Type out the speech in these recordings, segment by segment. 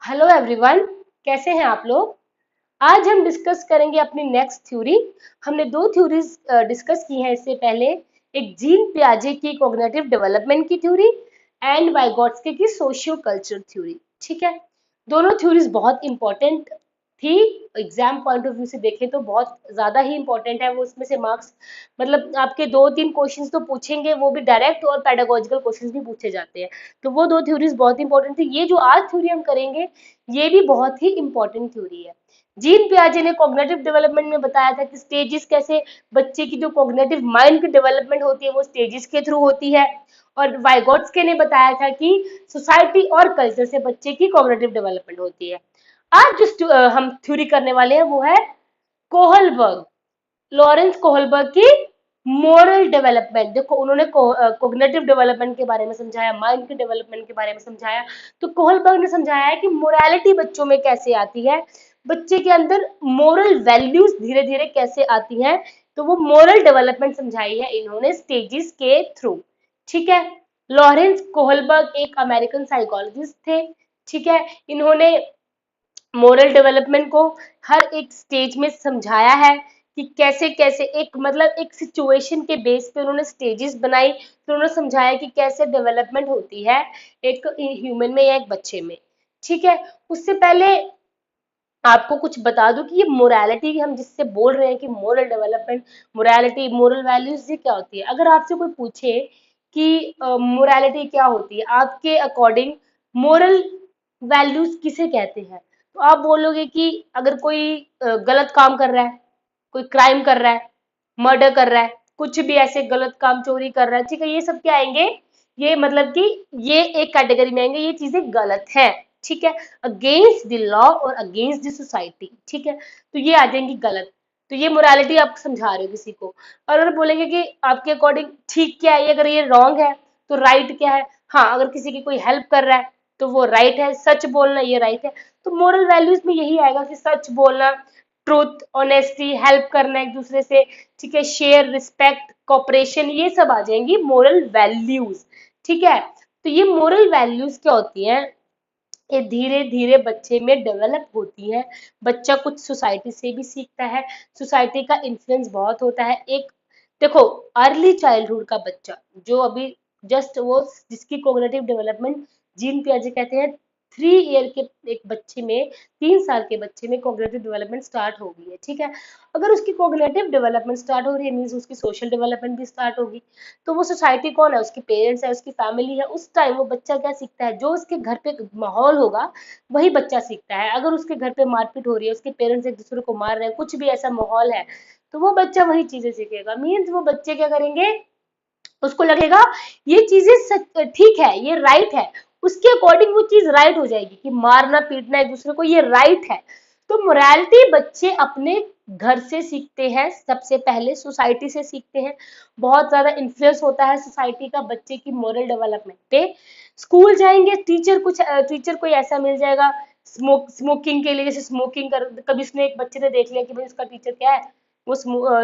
Hello everyone, कैसे हैं आप लोग। आज हम डिस्कस करेंगे अपनी नेक्स्ट थ्योरी। हमने दो थ्योरीज डिस्कस की हैं इससे पहले। एक जीन पियाजे की कॉग्निटिव डेवलपमेंट की थ्योरी एंड वाइगोट्स्की की सोशियो कल्चर थ्योरी। ठीक है, दोनों थ्योरीज बहुत इंपॉर्टेंट थी। एग्जाम पॉइंट ऑफ व्यू से देखें तो बहुत ज्यादा ही इंपॉर्टेंट है वो। उसमें से मार्क्स मतलब आपके दो तीन क्वेश्चंस तो पूछेंगे, वो भी डायरेक्ट, और पेडागोजिकल क्वेश्चंस भी पूछे जाते हैं। तो वो दो थ्योरीज बहुत इंपॉर्टेंट थी। ये जो आज थ्योरी हम करेंगे ये भी बहुत ही इंपॉर्टेंट थ्योरी है। जीन पियाजे ने कॉग्निटिव डेवलपमेंट में बताया था कि स्टेजेस कैसे बच्चे की जो कॉग्निटिव माइंड की डेवलपमेंट होती है वो स्टेजेस के थ्रू होती है। और वाइगोट्स्की ने बताया था कि सोसाइटी और कल्चर से बच्चे की कॉग्निटिव डेवलपमेंट होती है। आज जो हम थ्योरी करने वाले हैं वो है कोहलबर्ग, लॉरेंस कोहलबर्ग की मोरल डेवलपमेंट। देखो, उन्होंने कोग्निटिव डेवलपमेंट के बारे में समझाया, माइंड के डेवलपमेंट के बारे में समझाया। तो कोहलबर्ग ने समझाया है कि मोरालिटी बच्चों में कैसे आती है, बच्चे के अंदर मोरल वैल्यूज धीरे धीरे कैसे आती हैं। तो वो मोरल डेवलपमेंट समझाई है इन्होंने स्टेजेस के थ्रू। ठीक है, लॉरेंस कोहलबर्ग एक अमेरिकन साइकोलॉजिस्ट थे। ठीक है, इन्होंने मोरल डेवलपमेंट को हर एक स्टेज में समझाया है कि कैसे कैसे एक मतलब एक सिचुएशन के बेस पे उन्होंने स्टेजेस बनाई, फिर उन्होंने समझाया कि कैसे डेवलपमेंट होती है एक ह्यूमन में या एक बच्चे में। ठीक है, उससे पहले आपको कुछ बता दूं कि ये मोरालिटी हम जिससे बोल रहे हैं कि moral development, morality, moral values, ये क्या होती है। अगर आपसे कोई पूछे कि मोरालिटी क्या होती है आपके अकॉर्डिंग, मोरल वैल्यूज किसे कहते हैं, तो आप बोलोगे कि अगर कोई गलत काम कर रहा है, कोई क्राइम कर रहा है, मर्डर कर रहा है, कुछ भी ऐसे गलत काम, चोरी कर रहा है, ठीक है, ये सब क्या आएंगे, ये मतलब कि ये एक कैटेगरी में आएंगे, ये चीजें गलत है। ठीक है, अगेंस्ट द लॉ और अगेंस्ट द सोसाइटी। ठीक है, तो ये आ जाएंगी गलत। तो ये मोरालिटी आप समझा रहे हो किसी को। और अगर बोलेंगे कि आपके अकॉर्डिंग ठीक क्या है, अगर ये रॉन्ग है तो राइट क्या है। हाँ, अगर किसी की कोई हेल्प कर रहा है तो वो राइट है, सच बोलना ये राइट है। तो मोरल वैल्यूज में यही आएगा कि सच बोलना, ट्रूथ, ऑनेस्टी, हेल्प करना एक दूसरे से, ठीक है, शेयर, रिस्पेक्ट, कॉपरेशन, ये सब आ जाएंगी मोरल वैल्यूज। ठीक है, तो ये मोरल वैल्यूज क्या होती हैं, ये धीरे धीरे बच्चे में डेवलप होती है। बच्चा कुछ सोसाइटी से भी सीखता है, सोसाइटी का इन्फ्लुएंस बहुत होता है। एक देखो, अर्ली चाइल्डहुड का बच्चा जो अभी जस्ट वो जिसकी कोग्निटिव डेवलपमेंट जीन पियाजे कहते हैं, 3 ईयर के एक बच्चे में, 3 साल के बच्चे में कोग्निटिव डेवलपमेंट स्टार्ट हो गई है। ठीक है, अगर उसकी कोग्निटिव डेवलपमेंट स्टार्ट हो रही है मीन्स उसकी सोशल डेवलपमेंट भी स्टार्ट होगी। तो वो सोसाइटी कौन है, उसके पेरेंट्स है, उसकी फैमिली है। उस टाइम वो बच्चा क्या सीखता है, जो उसके घर पे माहौल होगा वही बच्चा सीखता है। अगर उसके घर पे मारपीट हो रही है, उसके पेरेंट्स एक दूसरे को मार रहे हैं, कुछ भी ऐसा माहौल है, तो वो बच्चा वही चीजें सीखेगा। मीन्स वो बच्चे क्या करेंगे, उसको लगेगा ये चीजें ठीक है, ये राइट है, उसके अकॉर्डिंग वो चीज राइट हो जाएगी कि मारना पीटना एक दूसरे को ये राइट है। तो मोरालिटी बच्चे अपने घर से सीखते हैं, सबसे पहले सोसाइटी से सीखते हैं। बहुत ज्यादा इन्फ्लुएंस होता है सोसाइटी का बच्चे की मोरल डेवलपमेंट पे। स्कूल जाएंगे, टीचर कोई ऐसा मिल जाएगा स्मोकिंग के लिए, जैसे स्मोकिंग कर, कभी उसने एक बच्चे ने देख लिया कि भाई उसका टीचर क्या है, वो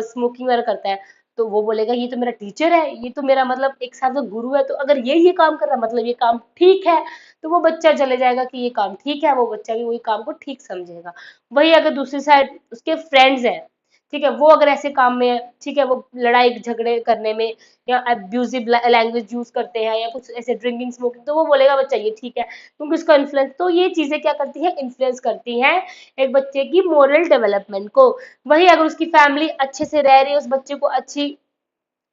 स्मोकिंग वगैरह करता है, तो वो बोलेगा ये तो मेरा टीचर है, ये तो मेरा मतलब एक हिसाब से गुरु है, तो अगर ये काम कर रहा है मतलब ये काम ठीक है। तो वो बच्चा चले जाएगा कि ये काम ठीक है, वो बच्चा भी वही काम को ठीक समझेगा। वही अगर दूसरी साइड उसके फ्रेंड्स हैं, ठीक है, वो अगर ऐसे काम में है, ठीक है, वो लड़ाई झगड़े करने में या अब्यूजिव लैंग्वेज यूज करते हैं या कुछ ऐसे ड्रिंकिंग स्मोकिंग, तो वो बोलेगा बच्चा ये ठीक है, क्योंकि उसका इन्फ्लुएंस। तो ये चीजें क्या करती है, इन्फ्लुएंस करती हैं एक बच्चे की मोरल डेवलपमेंट को। वही अगर उसकी फैमिली अच्छे से रह रही है, उस बच्चे को अच्छी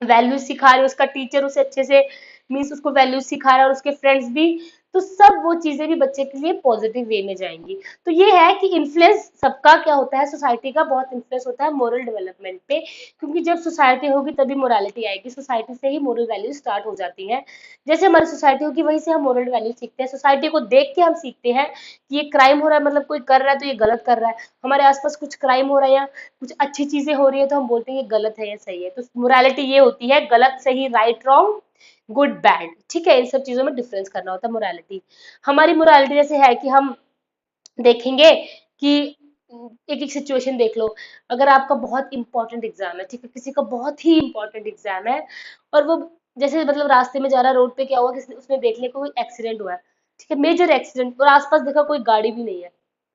वैल्यूज सिखा रहे हो, उसका टीचर उसे अच्छे से मीन्स उसको वैल्यूज सिखा रहा है और उसके फ्रेंड्स भी, तो सब वो चीजें भी बच्चे के लिए पॉजिटिव वे में जाएंगी। तो ये है कि इन्फ्लुएंस सबका क्या होता है, सोसाइटी का बहुत इन्फ्लुएंस होता है मोरल डेवलपमेंट पे। क्योंकि जब सोसाइटी होगी तभी मोरालिटी आएगी, सोसाइटी से ही मोरल वैल्यूज स्टार्ट हो जाती हैं। जैसे हमारी सोसाइटी होगी वहीं से हम मोरल वैल्यूज सीखते हैं, सोसाइटी को देख के हम सीखते हैं कि ये क्राइम हो रहा है, मतलब कोई कर रहा है तो ये गलत कर रहा है। हमारे आसपास कुछ क्राइम हो रहा है या कुछ अच्छी चीजें हो रही है तो हम बोलते हैं ये गलत है या सही है। तो मोरालिटी ये होती है गलत सही, राइट रॉन्ग, गुड बैड। ठीक है, इन सब चीजों में डिफरेंस करना होता है मोरालिटी। हमारी मोरालिटी जैसे है कि हम देखेंगे कि एक एक सिचुएशन देख लो। अगर आपका बहुत इंपॉर्टेंट एग्जाम है, ठीक है, किसी का बहुत ही इंपॉर्टेंट एग्जाम है, और वो जैसे मतलब रास्ते में जा रहा है, रोड पे क्या हुआ, किसी उसने देख लिया कोई एक्सीडेंट हुआ है, ठीक है, मेजर एक्सीडेंट, और आसपास देखा कोई गाड़ी भी नहीं है,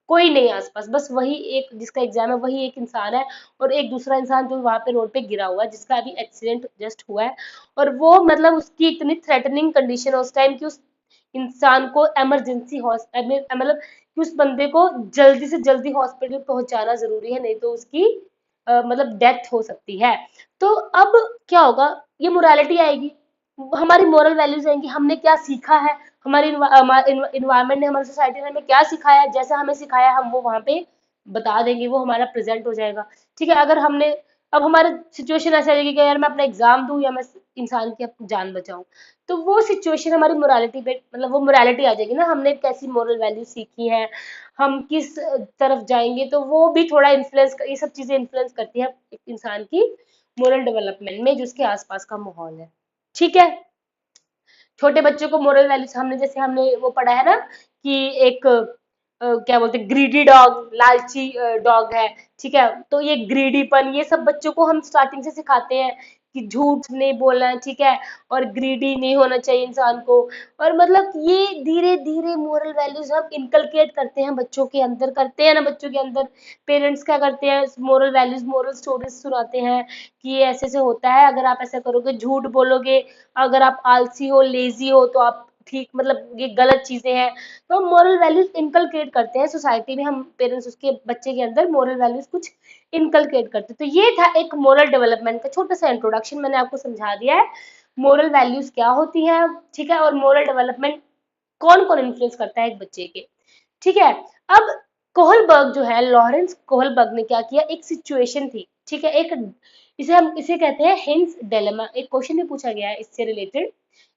कोई नहीं है आसपास, बस वही एक जिसका एग्जाम है वही एक इंसान है, और एक दूसरा इंसान जो वहां पे रोड पे गिरा हुआ है जिसका अभी एक्सीडेंट जस्ट हुआ है। और वो मतलब उसकी इतनी थ्रेटनिंग कंडीशन है उस टाइम की, उस इंसान को इमरजेंसी हॉस्पिटल, मतलब कि उस बंदे को जल्दी से जल्दी हॉस्पिटल पहुंचाना जरूरी है, नहीं तो उसकी मतलब डेथ हो सकती है। तो अब क्या होगा, ये मोरालिटी आएगी, हमारी मोरल वैल्यूज आएंगी, हमने क्या सीखा है, हमारी इन्वायरमेंट ने, हमारी सोसाइटी ने हमें क्या सिखाया है, जैसा हमें सिखाया हम वो वहां पे बता देंगे, वो हमारा प्रेजेंट हो जाएगा। ठीक है, अगर हमने, अब हमारा सिचुएशन ऐसा रहेगी कि यार मैं अपना एग्जाम दूं या मैं इंसान की अपनी जान बचाऊं, तो वो सिचुएशन हमारी मोरालिटी पे, मतलब वो मोरालिटी आ जाएगी ना, हमने कैसी मोरल वैल्यू सीखी है, हम किस तरफ जाएंगे, तो वो भी थोड़ा इन्फ्लुएंस, ये सब चीजें इन्फ्लुएंस करती है एक इंसान की मोरल डेवलपमेंट में, जो उसके आसपास का माहौल है। ठीक है, छोटे बच्चों को मोरल वैल्यूज हमने, जैसे हमने वो पढ़ा है ना कि एक क्या बोलते हैं, ग्रीडी डॉग, लालची डॉग है। ठीक है, तो ये ग्रीडीपन, ये सब बच्चों को हम स्टार्टिंग से सिखाते हैं कि झूठ नहीं बोलना है, ठीक है, और ग्रीडी नहीं होना चाहिए इंसान को। और मतलब ये धीरे धीरे मोरल वैल्यूज हम इनकलकेट करते हैं बच्चों के अंदर, करते हैं ना बच्चों के अंदर। पेरेंट्स क्या करते हैं, मोरल वैल्यूज, मोरल स्टोरीज सुनाते हैं कि ये ऐसे से होता है, अगर आप ऐसा करोगे, झूठ बोलोगे, अगर आप आलसी हो, लेजी हो, तो आप ठीक, मतलब ये गलत चीजें हैं। तो हम मोरल वैल्यूज इनकलकेट करते हैं सोसाइटी में, हम पेरेंट्स उसके बच्चे के अंदर मोरल वैल्यूज कुछ इनकलकेट करते हैं। तो ये था एक मोरल डेवलपमेंट का छोटा सा इंट्रोडक्शन, मैंने आपको समझा दिया है मोरल वैल्यूज क्या होती है। ठीक है, और मोरल डेवलपमेंट कौन कौन इन्फ्लुएंस करता है एक बच्चे के। ठीक है, अब कोहलबर्ग जो है, लॉरेंस कोहलबर्ग ने क्या किया, एक सिचुएशन थी, ठीक है, एक, इसे कहते हैं हिंस डिलेमा, एक क्वेश्चन भी पूछा गया है इससे रिलेटेड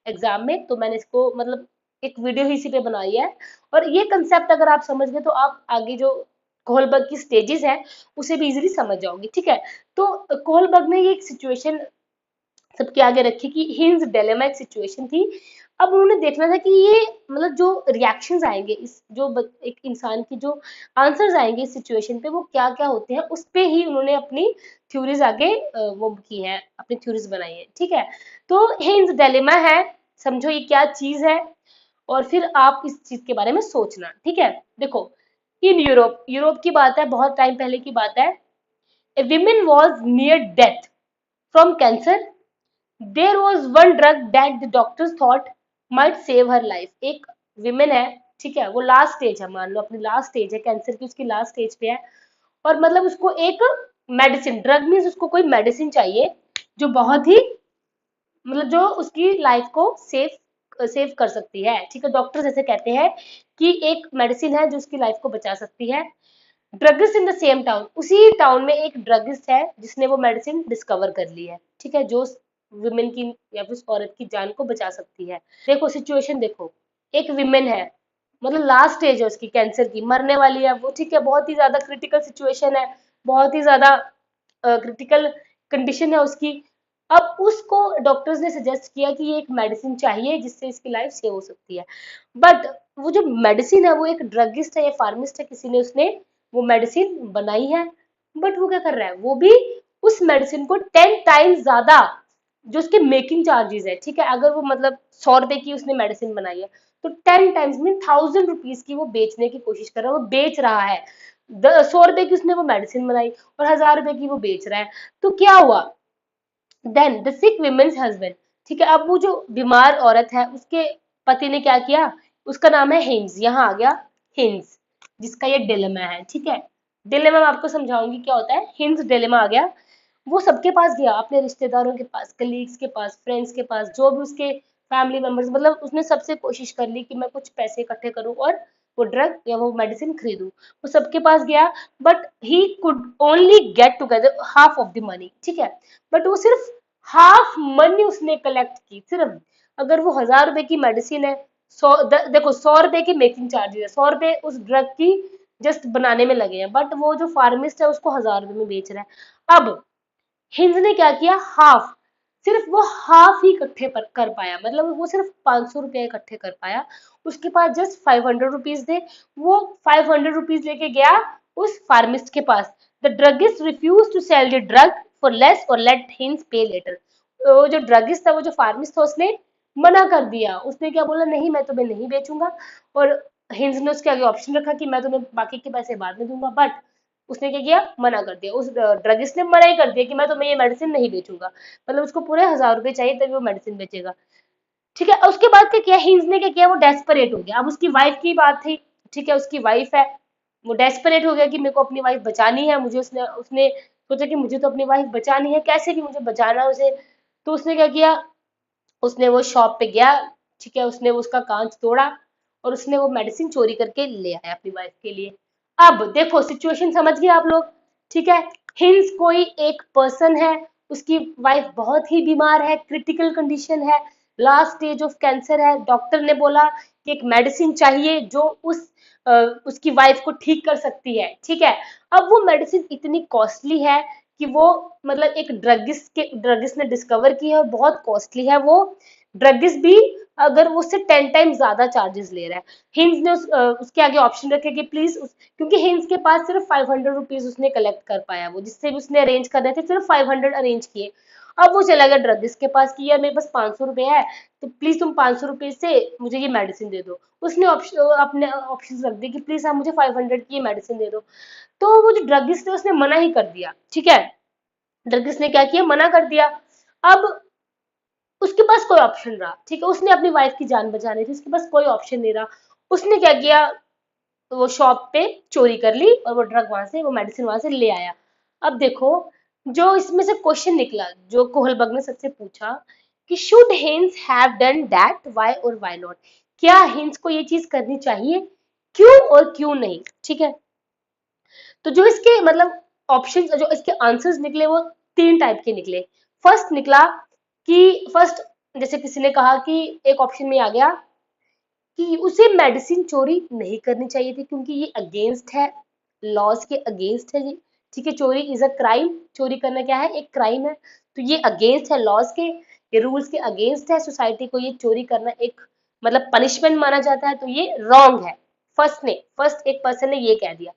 एग्जाम में, तो मैंने इसको मतलब एक वीडियो ही इसी पे बनाई है। और ये कंसेप्ट अगर आप समझ गए तो आप आगे जो कोहलबर्ग की स्टेजेस है उसे भी इजीली समझ जाओगे। ठीक है, तो कोहलबर्ग ने ये एक सिचुएशन सबके आगे रखी कि हिंज डिलेमा एक सिचुएशन थी। अब उन्होंने देखना था कि ये मतलब जो रिएक्शंस आएंगे, इस जो एक इंसान की जो आंसर्स आएंगे इस सिचुएशन पे, वो क्या क्या होते हैं, उस पे ही उन्होंने अपनी थ्योरीज आगे वो की है, अपनी थ्योरीज बनाई है। ठीक है, तो हिंज डिलेमा है, समझो ये क्या चीज है, और फिर आप इस चीज के बारे में सोचना। ठीक है, देखो, इन यूरोप, यूरोप की बात है, बहुत टाइम पहले की बात है। A women was near death from cancer, there was one drug that the doctors thought might save her life. एक विमेन है, ठीक है, वो लास्ट स्टेज है, मान लो अपनी लास्ट स्टेज है कैंसर की, उसकी लास्ट स्टेज पे है, और मतलब उसको एक मेडिसिन, ड्रग मीन्स उसको कोई मेडिसिन चाहिए जो बहुत ही, मतलब जो उसकी लाइफ को सेव सेव कर सकती है। ठीक है, डॉक्टर्स ऐसे कहते हैं कि एक मेडिसिन है जो उसकी लाइफ को बचा सकती है। Druggist in the same town, उसी टाउन में एक ड्रगिस्ट है जिसने वो मेडिसिन डिस्कवर कर ली है। ठीक है, जो विमेन की या फिर उस औरत की जान को बचा सकती है। देखो सिचुएशन, देखो, एक विमेन है, मतलब लास्ट स्टेज है उसकी कैंसर की, मरने वाली है वो। ठीक है, बहुत ही ज्यादा क्रिटिकल सिचुएशन है, बहुत ही ज्यादा क्रिटिकल कंडीशन है उसकी। अब उसको डॉक्टर्स ने सजेस्ट किया कि ये एक मेडिसिन चाहिए जिससे इसकी लाइफ सेव हो सकती है। बट वो जो मेडिसिन है, वो एक ड्रगिस्ट है या फार्मिस्ट है, किसी ने उसने वो मेडिसिन बनाई है। बट वो क्या कर रहा है, वो भी उस मेडिसिन को 10 टाइम्स ज्यादा, जो उसके मेकिंग चार्जेस है, ठीक है, अगर वो मतलब 100 रुपए की उसने मेडिसिन बनाई है, तो 10 टाइम्स मीन 1000 रुपीज की वो बेचने की कोशिश कर रहा है, वो बेच रहा है। 100 रुपए की उसने वो मेडिसिन बनाई और 1000 रुपए की वो बेच रहा है। तो क्या हुआ, then the sick women's husband, ठीक है, अब वो जो बीमार औरत है उसके पति ने क्या किया, उसका नाम है हिंस, यहाँ आ गया हिंस, जिसका ये डिलेमा है। ठीक है, डिलेमा मैं आपको समझाऊंगी क्या होता है, हिंस डिलेमा आ गया। वो सबके पास गया, अपने रिश्तेदारों के पास, कलीग्स के पास, फ्रेंड्स के पास, जो भी उसके फैमिली मेंबर्स, मतलब उसने सबसे कोशिश कर ली कि मैं कुछ पैसे इकट्ठे करूं और वो ड्रग या वो मेडिसिन खरीदूं। वो सबके पास गया, but he could only get together half of the money. ठीक है, बट वो सिर्फ हाफ मनी उसने कलेक्ट की, सिर्फ। अगर वो 1000 रुपए की मेडिसिन है, देखो 100 रुपए की मेकिंग चार्जेस है, 100 रुपए उस ड्रग की जस्ट बनाने में लगे हैं, बट वो जो फार्मिस्ट है उसको 1000 रुपए में बेच रहा है। अब हिंज ने क्या किया, हाफ, सिर्फ वो हाफ ही इकट्ठे कर पाया, मतलब वो सिर्फ 500 रुपया इकट्ठे कर पाया। उसके पास जस्ट 500 रुपीज थे। वो 500 रुपीज लेके गया उस फार्मिस्ट के पास। The druggist refuse to sell the drug for less or let him pay later. वो जो ड्रगिस्ट था, वो जो फार्मिस्ट था, उसने मना कर दिया। उसने क्या बोला, नहीं मैं तुम्हें नहीं बेचूंगा। और हिंस ने उसके आगे ऑप्शन रखा कि मैं तुम्हें बाकी के पैसे बाद में दूंगा, बट उसने क्या किया, मना कर दिया। उस ड्रगिस्ट ने मना ही कर दिया कि मैं तुम्हें ये मेडिसिन नहीं बेचूंगा। मतलब उसको पूरे 1000 रुपए चाहिए तभी वो मेडिसिन बेचेगा। ठीक है, उसके बाद क्या किया, हिंस ने क्या किया, वो डेस्परेट हो गया। अब उसकी वाइफ की बात थी, ठीक है, उसकी वाइफ है, वो डेस्परेट हो गया कि मेरे को अपनी वाइफ बचानी है। मुझे उसने उसने सोचा कि मुझे तो अपनी वाइफ बचानी है, कैसे भी मुझे बचाना है उसे। तो उसने क्या किया, उसने वो शॉप पे गया, ठीक है, उसने वो उसका कांच तोड़ा और उसने वो मेडिसिन चोरी करके ले आया अपनी वाइफ के लिए। अब देखो सिचुएशन समझ गए आप लोग, ठीक है। हिंस कोई एक पर्सन है, उसकी वाइफ बहुत ही बीमार है, क्रिटिकल कंडीशन है, लास्ट स्टेज ऑफ कैंसर है। डॉक्टर ने बोला कि एक मेडिसिन चाहिए जो उसकी वाइफ को ठीक कर सकती है, ठीक है। अब वो मेडिसिन इतनी कॉस्टली है कि वो मतलब एक ड्रगिस्ट ने डिस्कवर की है और बहुत कॉस्टली है वो। ड्रगिस्ट भी अगर वो उससे 10 टाइम ज्यादा चार्जेस ले रहा है। हिंस ने उसके आगे ऑप्शन रखे कि प्लीज क्योंकि हिंस के पास सिर्फ 500 रुपीज उसने कलेक्ट कर पाया, वो जिससे भी उसने अरेंज कर रहे थे सिर्फ 500 अरेंज किए। अब वो चला गया ड्रगिस्ट के पास कि यार मेरे पास 500 रुपए है, तो प्लीज तुम 500 रुपए से मुझे ये मेडिसिन दे दो। उसने अपने ऑप्शन रख दिए कि प्लीज आप मुझे 500 की ये मेडिसिन दे दो। तो वो जो ड्रगिस्ट है उसने मना ही कर दिया, ठीक है। ड्रगिस्ट ने क्या किया, मना कर दिया। अब उसके पास कोई ऑप्शन रहा, ठीक है, उसने अपनी वाइफ की जान बचानी थी, उसके पास कोई ऑप्शन नहीं रहा। उसने क्या किया, वो शॉप पे चोरी कर ली और वो ड्रग वहां से, वो मेडिसिन वहां से ले आया। अब देखो, जो इसमें से क्वेश्चन निकला, जो कोहलबर्ग ने सबसे पूछा कि should hints have done that, why और व्हाई नॉट, क्या हिंस को ये चीज करनी चाहिए, क्यों और क्यों नहीं, ठीक है। तो जो इसके मतलब ऑप्शन, जो इसके आंसर्स निकले वो 3 टाइप के निकले। फर्स्ट निकला कि फर्स्ट, जैसे किसी ने कहा कि एक ऑप्शन में आ गया कि उसे मेडिसिन चोरी नहीं करनी चाहिए थी क्योंकि ये अगेंस्ट है, लॉज के अगेंस्ट है ये, ठीक है। चोरी इज अ क्राइम, चोरी करना क्या है, एक क्राइम है। तो ये अगेंस्ट है लॉज के, ये रूल्स के अगेंस्ट है, सोसाइटी को ये चोरी करना एक मतलब पनिशमेंट माना जाता है, तो ये रॉन्ग है। फर्स्ट एक पर्सन ने ये कह दिया।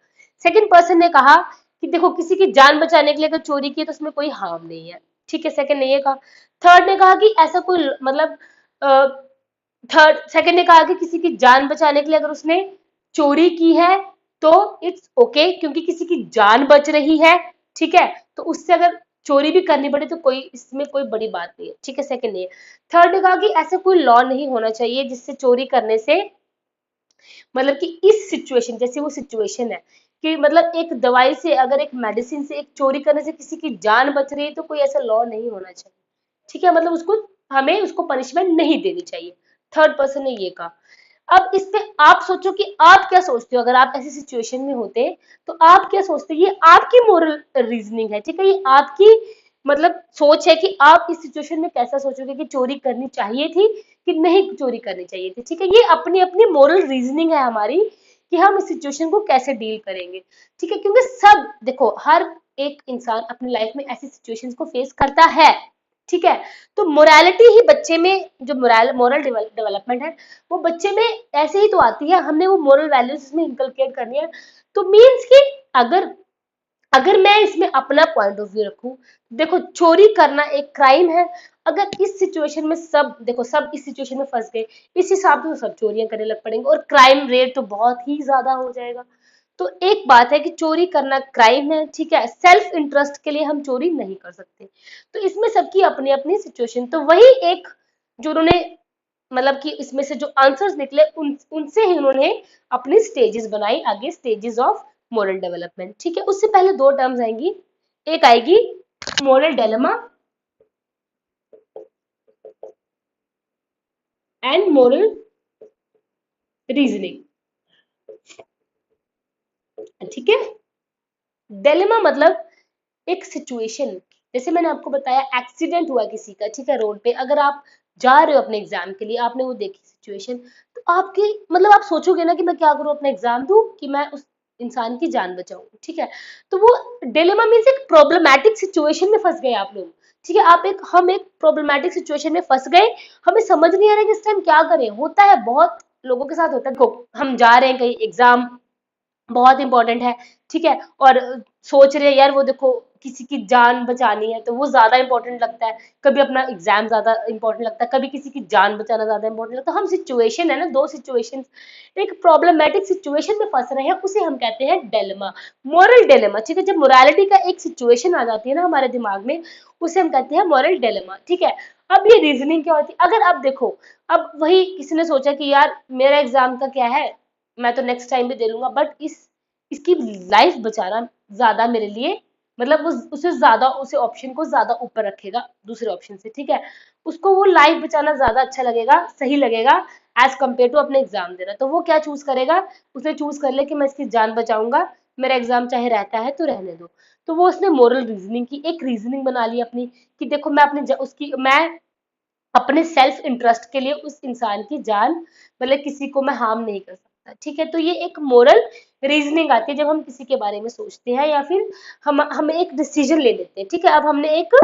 सेकंड पर्सन ने कहा कि देखो किसी की जान बचाने के लिए अगर चोरी की तो उसमें कोई हार्म नहीं है, ठीक है, सेकंड ने ये कहा। थर्ड ने कहा कि ऐसा कोई मतलब थर्ड सेकंड ने कहा कि किसी की जान बचाने के लिए अगर उसने चोरी की है तो इट्स ओके क्योंकि किसी की जान बच रही है, ठीक है। तो उससे अगर चोरी भी करनी पड़े तो कोई इसमें कोई बड़ी बात नहीं है, ठीक है, सेकंड ने। थर्ड ने कहा कि ऐसा कोई लॉ नहीं होना चाहिए जिससे चोरी करने से मतलब कि इस सिचुएशन, जैसे वो सिचुएशन है कि मतलब एक दवाई से, अगर एक मेडिसिन से, एक चोरी करने से किसी की जान बच रही है तो कोई ऐसा लॉ नहीं होना चाहिए, ठीक है। मतलब उसको, हमें उसको पनिशमेंट नहीं देनी चाहिए। थर्ड पर्सन ने ये कहा। अब इस पे आप सोचो कि आप क्या सोचते हो, अगर आप ऐसी सिचुएशन में होते तो आप क्या सोचते, ये आपकी मोरल रीजनिंग है, ठीक है, ये आपकी मतलब सोच है कि आप इस सिचुएशन में कैसा सोचोगे कि चोरी करनी चाहिए थी कि नहीं चोरी करनी चाहिए थी, ठीक है। ये अपनी अपनी मोरल रीजनिंग है हमारी कि हम इस सिचुएशन को कैसे डील करेंगे, ठीक है। क्योंकि सब देखो, हर एक इंसान अपनी लाइफ में ऐसी सिचुएशंस को फेस करता है, ठीक है। तो मोरालिटी ही बच्चे में, जो मोरल डेवलपमेंट है वो बच्चे में ऐसे ही तो आती है, हमने वो मोरल वैल्यूज इसमें इंकलकेट करनी है। तो मीन्स कि अगर अगर मैं इसमें अपना पॉइंट ऑफ व्यू रखूं, देखो चोरी करना एक क्राइम है। अगर इस सिचुएशन में सब देखो, सब इस सिचुएशन में फंस गए, इस हिसाब से तो सब चोरियां करने लग पड़ेंगे और क्राइम रेट तो बहुत ही ज्यादा हो जाएगा। तो एक बात है कि चोरी करना क्राइम है, ठीक है, सेल्फ इंटरेस्ट के लिए हम चोरी नहीं कर सकते। तो इसमें सबकी अपनी अपनी सिचुएशन, तो वही एक जो उन्होंने मतलब कि इसमें से जो आंसर्स निकले उनसे ही उन्होंने अपनी स्टेजेस बनाई, आगे स्टेजेस ऑफ मोरल डेवलपमेंट, ठीक है। उससे पहले दो टर्म्स आएंगी, एक आएगी moral dilemma and moral reasoning, ठीक है। डिलेमा मतलब एक सिचुएशन, जैसे मैंने आपको बताया एक्सीडेंट हुआ किसी का, ठीक है, रोड पे, अगर आप जा रहे हो अपने एग्जाम के लिए, आपने वो देखी सिचुएशन, तो आपकी मतलब आप सोचोगे ना कि मैं क्या करूं, अपना एग्जाम दूं कि मैं उस इंसान की जान बचाऊं, ठीक है। तो वो डिलेमा मीन्स एक प्रॉब्लमैटिक सिचुएशन में फंस गए आप लोग, ठीक है। हम एक प्रॉब्लमैटिक सिचुएशन में फंस गए, हमें समझ नहीं आ रहा है कि इस टाइम क्या करें, होता है बहुत लोगों के साथ होता है। देखो हम जा रहे हैं कहीं, एग्जाम बहुत इंपॉर्टेंट है, ठीक है, और सोच रहे हैं यार वो देखो किसी की जान बचानी है तो वो ज्यादा इंपॉर्टेंट लगता है, कभी अपना एग्जाम ज्यादा इंपॉर्टेंट लगता है, कभी किसी की जान बचाना ज्यादा इंपॉर्टेंट लगता है। हम सिचुएशन है ना, दो सिचुएशन, एक प्रॉब्लमेटिक सिचुएशन में फंस रहे हैं, उसे हम कहते हैं डिलेमा, मोरल डिलेमा। ठीक है, जब मोरालिटी का एक सिचुएशन आ जाती है ना हमारे दिमाग में, उसे हम कहते हैं मोरल डिलेमा। ठीक है, अब ये रीजनिंग क्या होती है, अगर आप देखो, अब वही किसी ने सोचा कि यार मेरा एग्जाम का क्या है, मैं तो नेक्स्ट टाइम भी दे लूंगा, बट इसकी लाइफ बचाना ज्यादा मेरे लिए, मतलब वो उसे ज्यादा, उसे ऑप्शन को ज्यादा ऊपर रखेगा दूसरे ऑप्शन से। ठीक है, उसको वो लाइफ बचाना ज्यादा अच्छा लगेगा, सही लगेगा एज कम्पेयर टू अपने एग्जाम देना। तो वो क्या चूज करेगा, उसे चूज कर ले कि मैं इसकी जान बचाऊंगा, मेरा एग्जाम चाहे रहता है तो रहने दो। तो वो उसने मोरल रीजनिंग की एक रीजनिंग बना ली अपनी, कि देखो मैं मैं अपने सेल्फ इंटरेस्ट के लिए उस इंसान की जान, मतलब किसी को मैं हार्म नहीं कर सकता। ठीक है, तो ये एक मोरल रीजनिंग आती है जब हम किसी के बारे में सोचते हैं, या फिर हम एक डिसीजन ले लेते हैं। ठीक है, अब हमने एक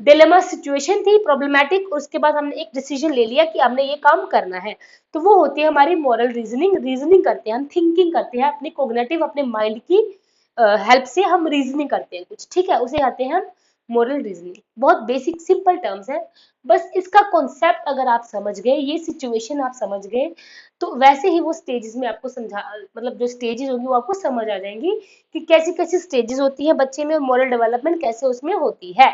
डिलेमा सिचुएशन थी प्रॉब्लमेटिक, उसके बाद हमने एक डिसीजन ले लिया कि हमने ये काम करना है, तो वो होती है हमारी मोरल रीजनिंग। रीजनिंग करते हैं हम, थिंकिंग करते हैं, अपनी कोग्निटिव, अपने माइंड की हेल्प से हम रीजनिंग करते हैं कुछ। ठीक है, उसे कहते हैं हम मोरल रीजनिंग। बहुत बेसिक सिंपल टर्म्स है, बस इसका कॉन्सेप्ट अगर आप समझ गए, ये सिचुएशन आप समझ गए, तो वैसे ही वो स्टेजेस में आपको समझा, मतलब जो स्टेजेस होंगी वो आपको समझ आ जाएंगी कि कैसी कैसी स्टेजेस होती है बच्चे में, मोरल डेवलपमेंट कैसे उसमें होती है।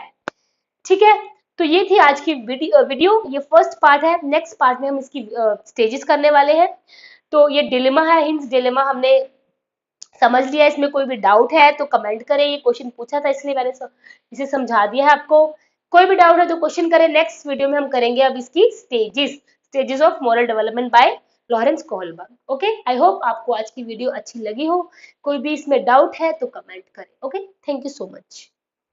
ठीक है, तो ये थी आज की वीडियो, ये फर्स्ट पार्ट है। नेक्स्ट पार्ट में हम इसकी स्टेजेस करने वाले हैं। तो ये डिलेमा है, हिंस डिलेमा हमने समझ लिया। इसमें कोई भी डाउट है तो कमेंट करें, ये क्वेश्चन पूछा था इसलिए मैंने इसे समझा दिया है आपको। कोई भी डाउट है तो क्वेश्चन करें। नेक्स्ट वीडियो में हम करेंगे अब इसकी stages, stages of moral development bye Lawrence Kohlberg. Okay, I hope आपको आज की वीडियो अच्छी लगी हो। कोई भी इसमें डाउट है तो कमेंट करें। Okay, thank you so much.